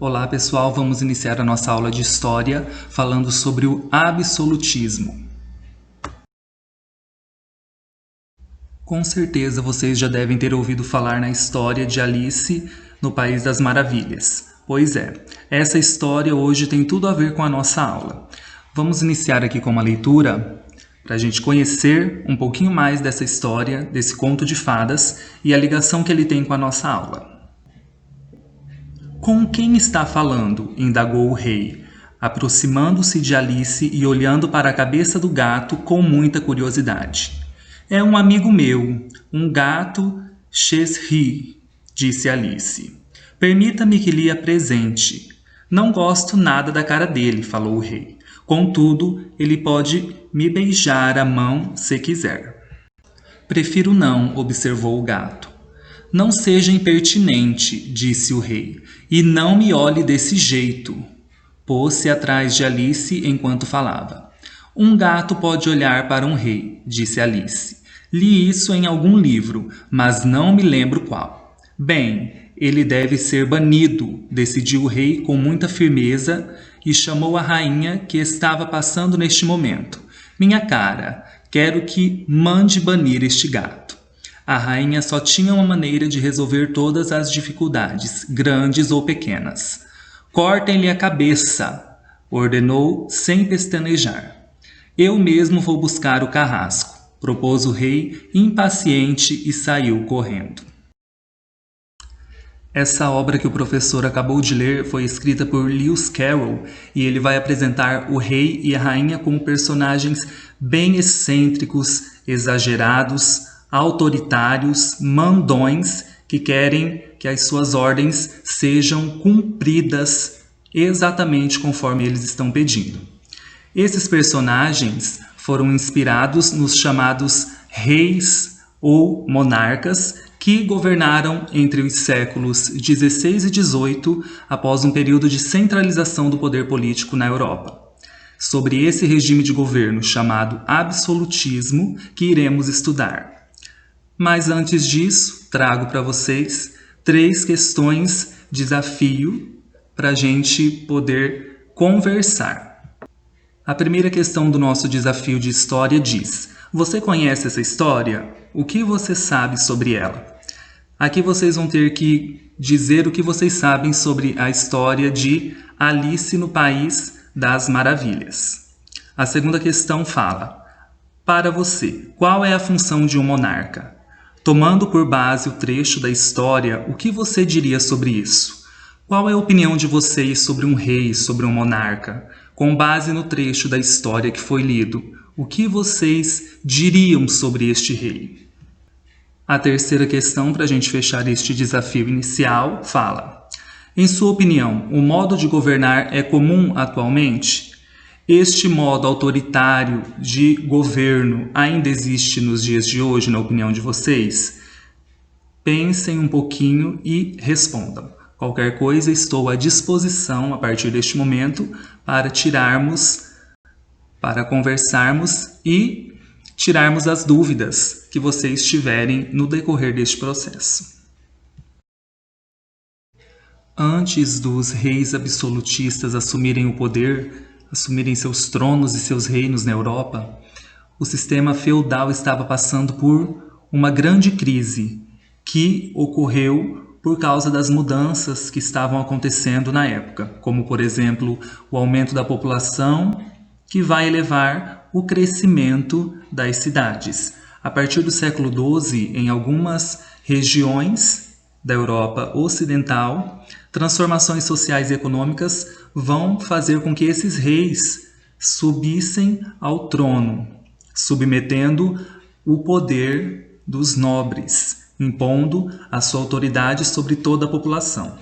Olá pessoal, vamos iniciar a nossa aula de História falando sobre o absolutismo. Com certeza vocês já devem ter ouvido falar na história de Alice no País das Maravilhas. Pois é, essa história hoje tem tudo a ver com a nossa aula. Vamos iniciar aqui com uma leitura para a gente conhecer um pouquinho mais dessa história, desse conto de fadas e a ligação que ele tem com a nossa aula. Com quem está falando? Indagou o rei, aproximando-se de Alice e olhando para a cabeça do gato com muita curiosidade. É um amigo meu, um gato Cheshire, disse Alice. Permita-me que lhe apresente. Não gosto nada da cara dele, falou o rei. Contudo, ele pode me beijar a mão se quiser. Prefiro não, observou o gato. Não seja impertinente, disse o rei, e não me olhe desse jeito. Pôs-se atrás de Alice enquanto falava. Um gato pode olhar para um rei, disse Alice. Li isso em algum livro, mas não me lembro qual. Bem, ele deve ser banido, decidiu o rei com muita firmeza e chamou a rainha que estava passando neste momento. Minha cara, quero que mande banir este gato. A rainha só tinha uma maneira de resolver todas as dificuldades, grandes ou pequenas. Cortem-lhe a cabeça, ordenou sem pestanejar. Eu mesmo vou buscar o carrasco, propôs o rei, impaciente, e saiu correndo. Essa obra que o professor acabou de ler foi escrita por Lewis Carroll e ele vai apresentar o rei e a rainha como personagens bem excêntricos, exagerados, autoritários, mandões, que querem que as suas ordens sejam cumpridas exatamente conforme eles estão pedindo. Esses personagens foram inspirados nos chamados reis ou monarcas que governaram entre os séculos XVI e XVIII após um período de centralização do poder político na Europa. Sobre esse regime de governo chamado absolutismo que iremos estudar. Mas antes disso, trago para vocês 3 questões desafio para a gente poder conversar. A primeira questão do nosso desafio de história diz: você conhece essa história? O que você sabe sobre ela? Aqui vocês vão ter que dizer o que vocês sabem sobre a história de Alice no País das Maravilhas. A segunda questão fala: para você, qual é a função de um monarca? Tomando por base o trecho da história, o que você diria sobre isso? Qual é a opinião de vocês sobre um rei, sobre um monarca? Com base no trecho da história que foi lido, o que vocês diriam sobre este rei? A terceira questão, para a gente fechar este desafio inicial, fala: em sua opinião, o modo de governar é comum atualmente? Este modo autoritário de governo ainda existe nos dias de hoje, na opinião de vocês? Pensem um pouquinho e respondam. Qualquer coisa, estou à disposição a partir deste momento para conversarmos e tirarmos as dúvidas que vocês tiverem no decorrer deste processo. Antes dos reis absolutistas assumirem o poder, assumirem seus tronos e seus reinos na Europa, o sistema feudal estava passando por uma grande crise que ocorreu por causa das mudanças que estavam acontecendo na época, como, por exemplo, o aumento da população, que vai elevar o crescimento das cidades. A partir do século XII, em algumas regiões da Europa Ocidental, transformações sociais e econômicas vão fazer com que esses reis subissem ao trono, submetendo o poder dos nobres, impondo a sua autoridade sobre toda a população.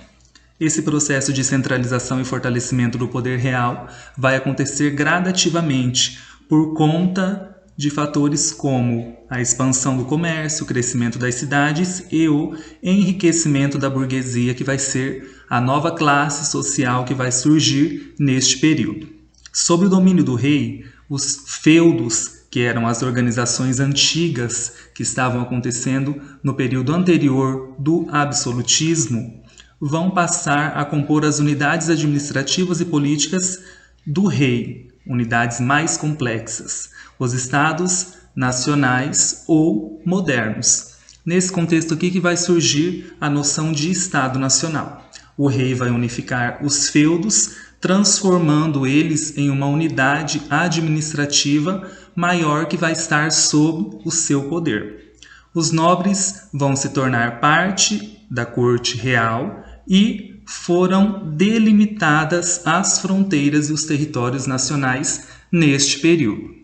Esse processo de centralização e fortalecimento do poder real vai acontecer gradativamente por conta de fatores como a expansão do comércio, o crescimento das cidades e o enriquecimento da burguesia, que vai ser a nova classe social que vai surgir neste período. Sob o domínio do rei, os feudos, que eram as organizações antigas que estavam acontecendo no período anterior do absolutismo, vão passar a compor as unidades administrativas e políticas do rei, unidades mais complexas, os estados nacionais ou modernos. Nesse contexto aqui que vai surgir a noção de Estado Nacional. O rei vai unificar os feudos, transformando eles em uma unidade administrativa maior que vai estar sob o seu poder. Os nobres vão se tornar parte da corte real e foram delimitadas as fronteiras e os territórios nacionais neste período.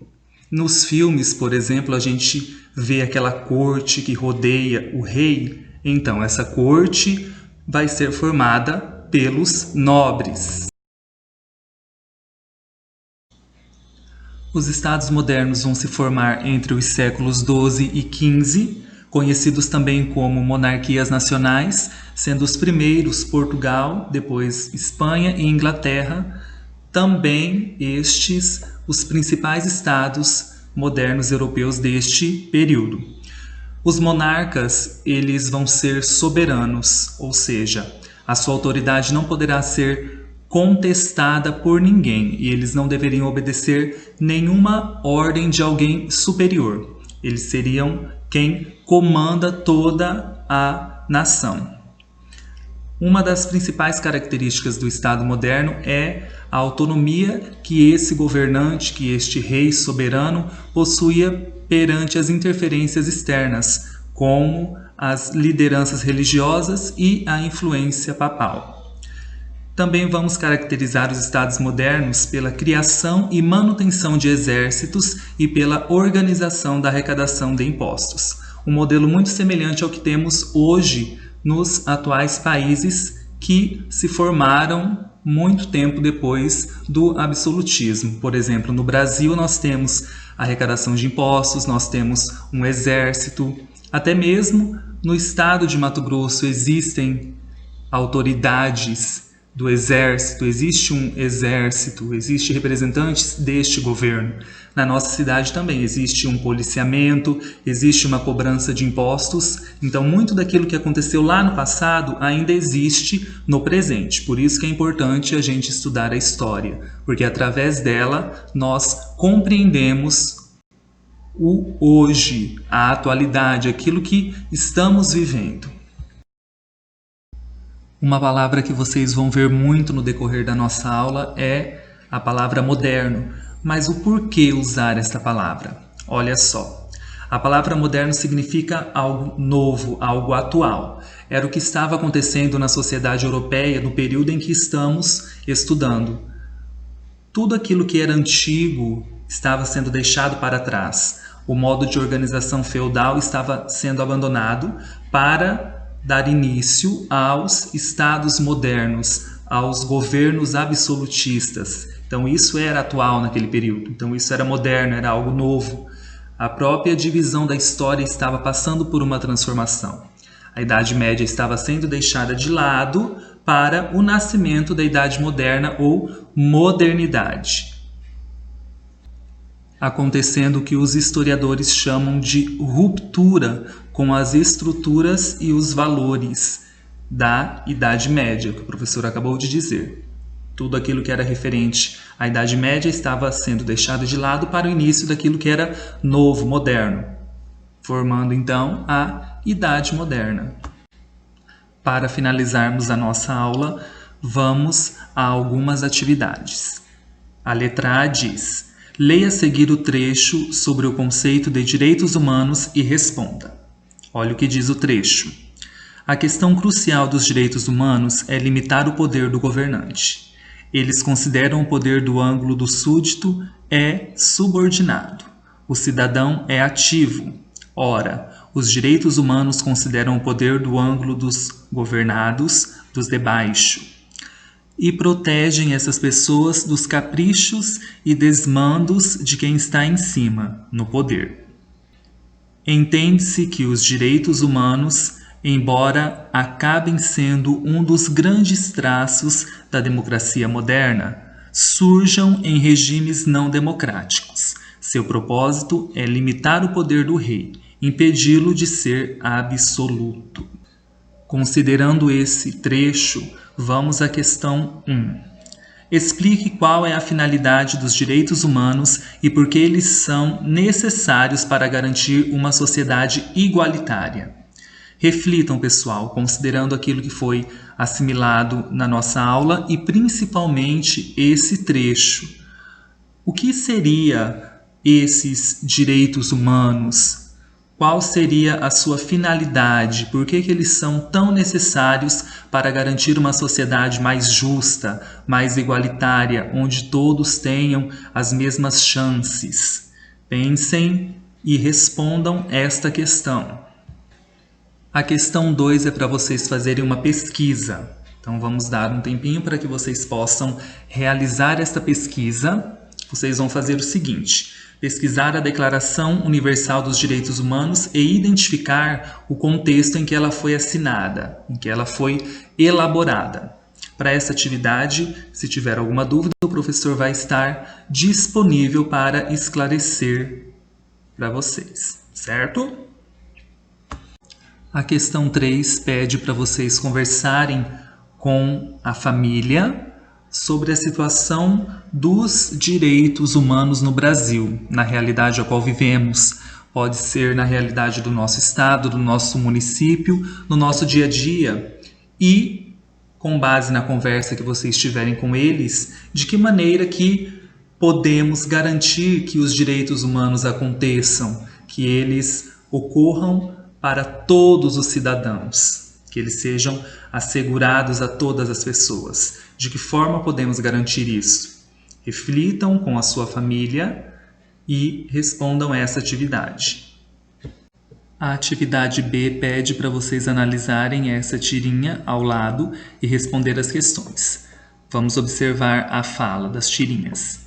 Nos filmes, por exemplo, a gente vê aquela corte que rodeia o rei. Então, essa corte vai ser formada pelos nobres. Os estados modernos vão se formar entre os séculos XII e XV, conhecidos também como monarquias nacionais, sendo os primeiros Portugal, depois Espanha e Inglaterra, também estes os principais estados modernos europeus deste período. Os monarcas, eles vão ser soberanos, ou seja, a sua autoridade não poderá ser contestada por ninguém e eles não deveriam obedecer nenhuma ordem de alguém superior. Eles seriam quem comanda toda a nação. Uma das principais características do Estado moderno é a autonomia que esse governante, que este rei soberano, possuía perante as interferências externas, como as lideranças religiosas e a influência papal. Também vamos caracterizar os estados modernos pela criação e manutenção de exércitos e pela organização da arrecadação de impostos. Um modelo muito semelhante ao que temos hoje nos atuais países que se formaram muito tempo depois do absolutismo. Por exemplo, no Brasil nós temos a arrecadação de impostos, nós temos um exército, até mesmo no estado de Mato Grosso existem autoridades do exército, existe um exército, existe representantes deste governo. Na nossa cidade também existe um policiamento, existe uma cobrança de impostos, então muito daquilo que aconteceu lá no passado ainda existe no presente. Por isso que é importante a gente estudar a história, porque através dela nós compreendemos o hoje, a atualidade, aquilo que estamos vivendo. Uma palavra que vocês vão ver muito no decorrer da nossa aula é a palavra moderno. Mas o porquê usar esta palavra? Olha só, a palavra moderno significa algo novo, algo atual. Era o que estava acontecendo na sociedade europeia no período em que estamos estudando. Tudo aquilo que era antigo estava sendo deixado para trás. O modo de organização feudal estava sendo abandonado para dar início aos estados modernos, aos governos absolutistas. Então isso era atual naquele período, então isso era moderno, era algo novo. A própria divisão da história estava passando por uma transformação. A Idade Média estava sendo deixada de lado para o nascimento da Idade Moderna ou modernidade. Acontecendo o que os historiadores chamam de ruptura com as estruturas e os valores da Idade Média, que o professor acabou de dizer. Tudo aquilo que era referente à Idade Média estava sendo deixado de lado para o início daquilo que era novo, moderno, formando então a Idade Moderna. Para finalizarmos a nossa aula, vamos a algumas atividades. A letra A diz: leia a seguir o trecho sobre o conceito de direitos humanos e responda. Olha o que diz o trecho. A questão crucial dos direitos humanos é limitar o poder do governante. Eles consideram o poder do ângulo do súdito é subordinado. O cidadão é ativo. Ora, os direitos humanos consideram o poder do ângulo dos governados, dos de baixo, e protegem essas pessoas dos caprichos e desmandos de quem está em cima, no poder. Entende-se que os direitos humanos, embora acabem sendo um dos grandes traços da democracia moderna, surjam em regimes não democráticos. Seu propósito é limitar o poder do rei, impedi-lo de ser absoluto. Considerando esse trecho, vamos à questão 1. Explique qual é a finalidade dos direitos humanos e por que eles são necessários para garantir uma sociedade igualitária. Reflitam, pessoal, considerando aquilo que foi assimilado na nossa aula e principalmente esse trecho. O que seria esses direitos humanos? Qual seria a sua finalidade? Por que eles são tão necessários para garantir uma sociedade mais justa, mais igualitária, onde todos tenham as mesmas chances? Pensem e respondam esta questão. A questão 2 é para vocês fazerem uma pesquisa. Então vamos dar um tempinho para que vocês possam realizar esta pesquisa. Vocês vão fazer o seguinte: pesquisar a Declaração Universal dos Direitos Humanos e identificar o contexto em que ela foi assinada, em que ela foi elaborada. Para essa atividade, se tiver alguma dúvida, o professor vai estar disponível para esclarecer para vocês, certo? A questão 3 pede para vocês conversarem com a família sobre a situação dos direitos humanos no Brasil, na realidade a qual vivemos. Pode ser na realidade do nosso estado, do nosso município, no nosso dia a dia. E, com base na conversa que vocês tiverem com eles, de que maneira que podemos garantir que os direitos humanos aconteçam, que eles ocorram para todos os cidadãos, que eles sejam assegurados a todas as pessoas. De que forma podemos garantir isso? Reflitam com a sua família e respondam essa atividade. A atividade B pede para vocês analisarem essa tirinha ao lado e responder as questões. Vamos observar a fala das tirinhas.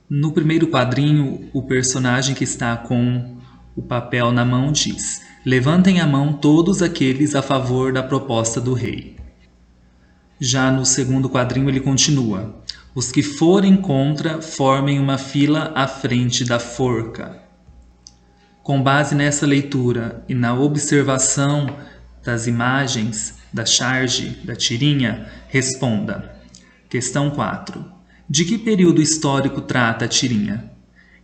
No primeiro quadrinho, o personagem que está com o papel na mão diz: levantem a mão todos aqueles a favor da proposta do rei. Já no segundo quadrinho ele continua: os que forem contra, formem uma fila à frente da forca. Com base nessa leitura e na observação das imagens da charge, da tirinha, responda. Questão 4. De que período histórico trata a tirinha?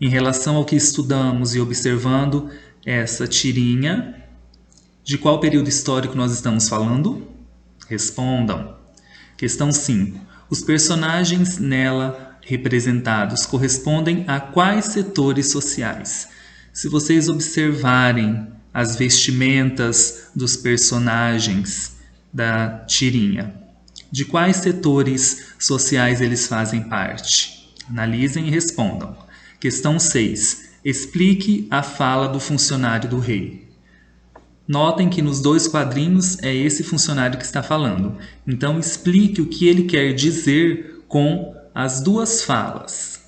Em relação ao que estudamos e observando essa tirinha, de qual período histórico nós estamos falando? Respondam. Questão 5. Os personagens nela representados correspondem a quais setores sociais? Se vocês observarem as vestimentas dos personagens da tirinha, de quais setores sociais eles fazem parte? Analisem e respondam. Questão 6. Explique a fala do funcionário do rei. Notem que nos dois quadrinhos é esse funcionário que está falando. Então explique o que ele quer dizer com as duas falas.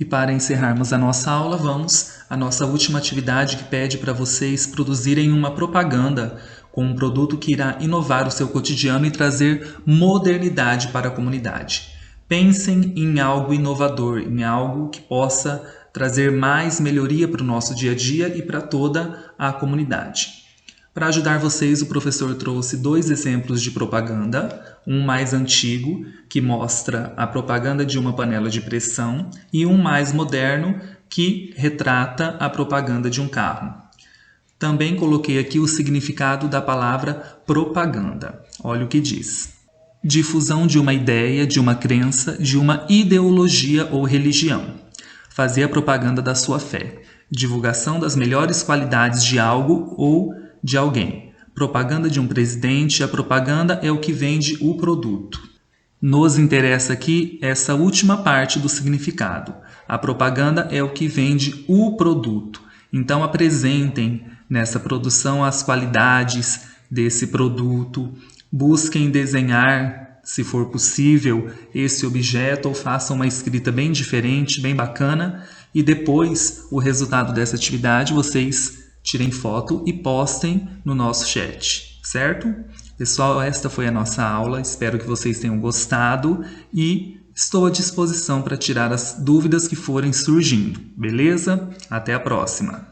E para encerrarmos a nossa aula, vamos à nossa última atividade que pede para vocês produzirem uma propaganda com um produto que irá inovar o seu cotidiano e trazer modernidade para a comunidade. Pensem em algo inovador, em algo que possa trazer mais melhoria para o nosso dia a dia e para toda a comunidade. Para ajudar vocês, o professor trouxe 2 exemplos de propaganda, um mais antigo, que mostra a propaganda de uma panela de pressão, e um mais moderno, que retrata a propaganda de um carro. Também coloquei aqui o significado da palavra propaganda. Olha o que diz: difusão de uma ideia, de uma crença, de uma ideologia ou religião. Fazer a propaganda da sua fé. Divulgação das melhores qualidades de algo ou de alguém. Propaganda de um presidente. A propaganda é o que vende o produto. Nos interessa aqui essa última parte do significado. A propaganda é o que vende o produto. Então apresentem nessa produção as qualidades desse produto. Busquem desenhar, se for possível, esse objeto ou façam uma escrita bem diferente, bem bacana. E depois, o resultado dessa atividade, vocês tirem foto e postem no nosso chat, certo? Pessoal, esta foi a nossa aula. Espero que vocês tenham gostado e estou à disposição para tirar as dúvidas que forem surgindo, beleza? Até a próxima!